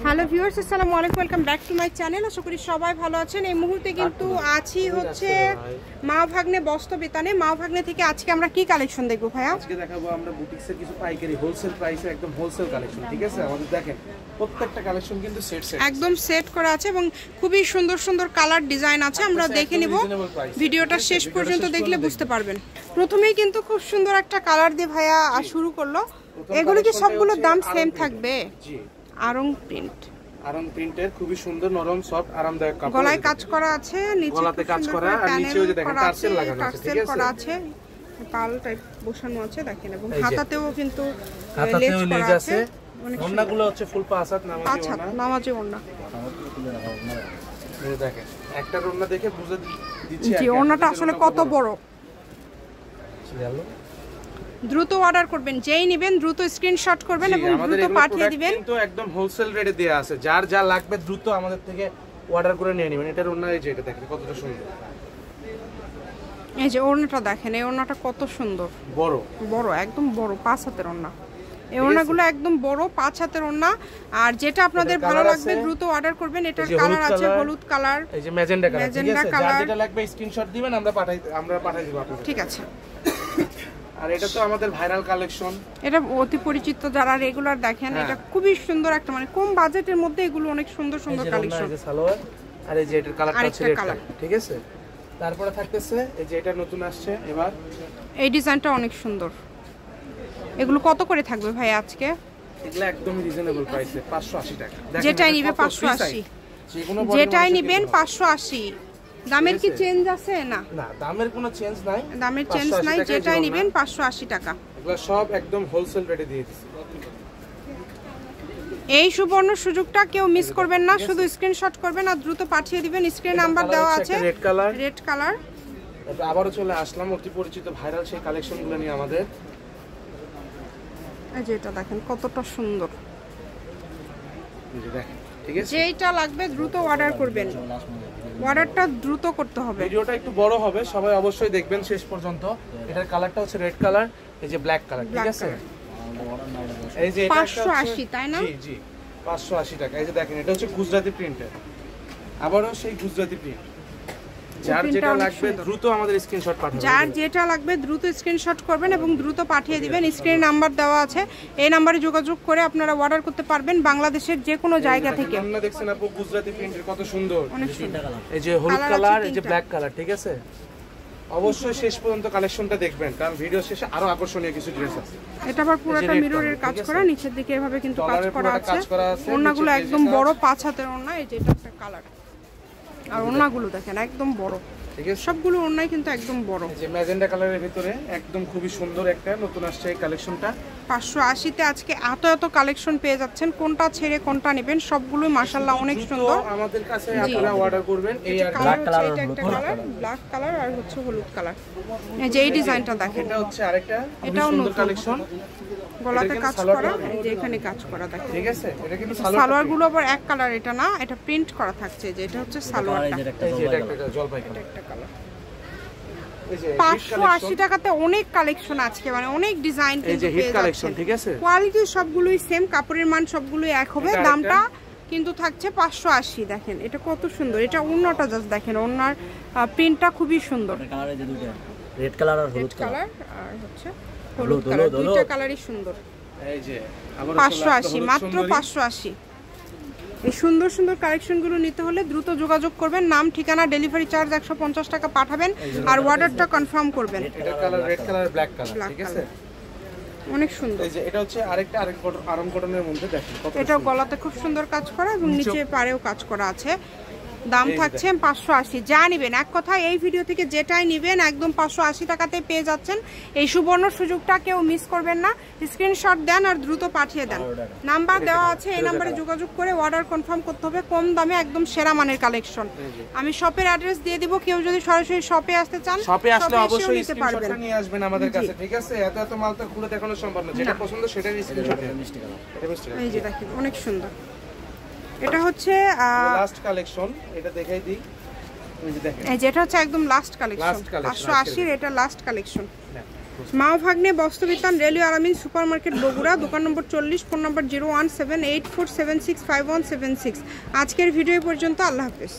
Hello viewers, আসসালামু আলাইকুম, welcome back to my channel. আশা করি সবাই ভালো আছেন। এই মুহূর্তে কিন্তু আছি হচ্ছে মা ভাগ্নে বস্ত্র বিতানে। মা ভাগ্নে থেকে আজকে আমরা কি কালেকশন দেখবো ভাইয়া? আজকে দেখাবো আমরা বুটিক্সের কিছু পাইকারি হোলসেল প্রাইসে একদম হোলসেল কালেকশন। ঠিক আছে, আমাদের দেখেন প্রত্যেকটা কালেকশন কিন্তু সেট একদম সেট করা আছে এবং খুবই সুন্দর সুন্দর কালার ডিজাইন আছে। আমরা দেখে নিব, ভিডিওটা শেষ পর্যন্ত দেখলে বুঝতে পারবেন। প্রথমেই কিন্তু খুব সুন্দর একটা কালার দিয়ে ভাইয়া শুরু করলো। এগুলো কি সবগুলোর দাম সেম থাকবে? জি, আরং প্রিন্ট, আরং প্রিন্টের খুবই সুন্দর নরম সফট আরামদায়ক কাপড়। গলায় কাজ করা আছে, নিচে গলাতে কাজ করা আর নিচেও যে দেখেন টার্সেল লাগানো আছে। ঠিক আছে, পাল টাইপ বসানো আছে দেখেন, এবং হাতাতেও কিন্তু লেজ আছে। ওন্নাগুলো হচ্ছে ফুল পাঁচ হাত নামাজি ওন্না। এই দেখেন একটা ওন্না দেখে বুঝে দিচ্ছি জি, ওন্নাটা আসলে কত বড়। দ্রুত অর্ডার করবেন, যেই নেবেন দ্রুত স্ক্রিনশট করবেন এবং দ্রুত পাঠিয়ে দিবেন। কিন্তু একদম হোলসেল রেটে দেয়া আছে, যার যা লাগবে দ্রুত আমাদের থেকে অর্ডার করে নিয়ে নেবেন। এটার ওন্না এই যে এটা দেখেন কতটা সুন্দর। এই যে ওন্নাটা দেখেন, এই ওন্নাটা কত সুন্দর, বড় বড় একদম বড় 5 হাতের ওন্না। এই ওন্নাগুলো একদম বড় 5 হাতের ওন্না। আর যেটা আপনাদের ভালো লাগবে দ্রুত অর্ডার করবেন। এটার কালার আছে হলুদ কালার, এই যে ম্যাজেন্ডা কালার। ঠিক আছে, যার যেটা লাগবে স্ক্রিনশট দিবেন, আমরা পাঠাই দিব আপনাদের। ঠিক আছে। আর এটা তো আমাদের ভাইরাল কালেকশন, এটা অতি পরিচিত, যারা রেগুলার দেখেন। এটা খুবই সুন্দর একটা, মানে কম বাজেটের মধ্যে এগুলো অনেক সুন্দর সুন্দর কালেকশন। এই যে সালোয়ার আর এই যে এটার কালারটা হচ্ছে রেড কালার। ঠিক আছে, তারপরে থাকতেছে এই যে এটা নতুন আসছে এবার, এই ডিজাইনটা অনেক সুন্দর। এগুলো কত করে থাকবে ভাই আজকে? এগুলো একদম রিজনেবল প্রাইসে 580 টাকা। যেটাই নিবে 580, যেটাই নেবেন 580। দামের কি চেঞ্জ আছে? না না, দামের কোনো চেঞ্জ নাই, দামের চেঞ্জ নাই। যেটাই নেবেন 580 টাকা। এগুলো সব একদম হোলসেল রেটে দিয়ে দিচ্ছি। এই সুবর্ণ সুযোগটা কেউ মিস করবেন না, শুধু স্ক্রিনশট করবেন আর দ্রুত পাঠিয়ে দিবেন। স্ক্রিন নাম্বার দেওয়া আছে, রেড কালার। Red colour. আবারও চলে আসলাম অতি পরিচিত ভাইরাল সেই কালেকশনগুলো নিয়ে আমাদের। এই যে এটা দেখেন কতটা সুন্দর, এই যে দেখেন। ঠিক আছে, যেটা লাগবে দ্রুত অর্ডার করবেন, অর্ডারটা দ্রুত করতে হবে। ভিডিওটা একটু বড় হবে, সবাই অবশ্যই দেখবেন শেষ পর্যন্ত। এটার কালারটা হচ্ছে রেড কালার, এই যে ব্ল্যাক কালার। ঠিক আছে, এই যে এটা 580 তাই না? জি জি, 580 টাকা। এই যে দেখেন এটা হচ্ছে গুজরাটি প্রিন্টের, আবারও সেই গুজরাটি প্রিন্ট। যার যেটা লাগবে দ্রুত আমাদের স্ক্রিনশট পাঠাবেন, যার যেটা লাগবে দ্রুত স্ক্রিনশট করবেন এবং দ্রুত পাঠিয়ে দিবেন। স্ক্রিনে নাম্বার দেওয়া আছে, এই নম্বরে যোগাযোগ করে আপনারা অর্ডার করতে পারবেন বাংলাদেশের যে কোনো জায়গা থেকে। আপনারা দেখছেন আপু গুজরাটি প্রিন্টের কত সুন্দর, এই যে হলুদ কালার, এই যে ব্ল্যাক কালার। ঠিক আছে, অবশ্যই শেষ পর্যন্ত কালেকশনটা দেখবেন, কারণ ভিডিও শেষে আরো আকর্ষণীয় কিছু ড্রেস আছে। এটা আবার পুরোটা মিররের কাজ করা, নিচের দিকে এভাবে কিন্তু কাজ করা আছে। ওন্নাগুলো একদম বড় 5 হাতের ওন্না। এই যে এটা একটা কালার, আর ওন্নাগুলো দেখেন একদম বড়। ঠিক আছে, সবগুলো ওন্নাই কিন্তু একদম বড়। যে ম্যাজেন্ডা কালারের ভিতরে একদম খুবই সুন্দর একটা নতুন আসছে এই কালেকশনটা। 580 তে আজকে এত এত কালেকশন পেয়ে যাচ্ছেন, কোনটা ছেড়ে কোনটা নেবেন। সবগুলো মাশাআল্লাহ অনেক সুন্দর। আমাদের কাছে আপনারা অর্ডার করবেন। এই আর ব্ল্যাক কালার, এটা একটা কালার, ব্ল্যাক কালার আর হচ্ছে হলুদ কালার। এই যে এই ডিজাইনটা দেখেন, এটা হচ্ছে আরেকটা এটাও সুন্দর কালেকশন। গলাতে কাজ করা, এই যে এখানে কাজ করা দেখেন। ঠিক আছে, এটা কিন্তু সালোয়ার গুলো আবার এক কালার, এটা না, এটা প্রিন্ট করা থাকছে। যে এটা হচ্ছে সালোয়ারটা, এই যে এটা একটা জলপাই কালার, একটা কালার। এই যে 580 টাকাতে অনেক কালেকশন আজকে, মানে অনেক ডিজাইন কিন্তু পেয়ে যাচ্ছেন। ঠিক আছে, কোয়ালিটি সবগুলোই সেম, কাপড়ের মান সবগুলোই এক হবে, দামটা কিন্তু থাকছে 580। দেখেন এটা কত সুন্দর, এটা ওন্নাটা জাস্ট দেখেন, ওন্নার প্রিন্টটা খুবই সুন্দর। কালার এই যে দুটো, রেড কালার আর হলুদ কালার, আর হচ্ছে হলুদ কালার, দুইটা কালারই সুন্দর। এই যে আবার 580, মাত্র 580। এই সুন্দর সুন্দর কালেকশনগুলো নিতে হলে দ্রুত যোগাযোগ করবেন। নাম, ঠিকানা, ডেলিভারি চার্জ 150 টাকা পাঠাবেন আর অর্ডারটা কনফার্ম করবেন। এটা colour red colour, black colour. ঠিক আছে, অনেক সুন্দর। এই যে এটা হচ্ছে আরেকটা আরাম কটনের মধ্যে দেখেন কত। এটা গলাতে খুব সুন্দর কাজ করা এবং নিচে পাড়েও কাজ করা আছে। দাম থাকছে 580। যা নেবেন, এক কথায় এই ভিডিও থেকে যেটাই নেবেন একদম 580 টাকাতে পেয়ে যাচ্ছেন। এই সুবর্ণ সুযোগটা কেউ মিস করবেন না। স্ক্রিনশট দেন আর দ্রুত পাঠিয়ে দেন। নাম্বার দেওয়া আছে, এই নম্বরে যোগাযোগ করে অর্ডার কনফার্ম করতে হবে। কম দামে একদম সেরা মানের কালেকশন। আমি শপের অ্যাড্রেস দিয়ে দিব, কেউ যদি সরাসরি শপে আসতে চান শপে আসলে অবশ্যই স্ক্রিনশটটা নিয়ে আসবেন আমাদের কাছে। ঠিক আছে, এত এত মাল তো খুলে দেখানো সম্ভব না, যেটা পছন্দ সেটাই স্ক্রিনশট দিন। এই যে দেখেন অনেক সুন্দর, এটা হচ্ছে লাস্ট কালেকশন, এটা দেখাই দিই। এই যে দেখেন, এই যেটা হচ্ছে একদম লাস্ট কালেকশন 580 এর, এটা লাস্ট কালেকশন। মা ভাগ্নে বস্ত্রবিতান রেলওয়ে আলামিন সুপার মার্কেট বগুড়া, দোকান নম্বর 40, ফোন নম্বর 01784765176। আজকের ভিডিও পর্যন্ত, আল্লাহ হাফেজ।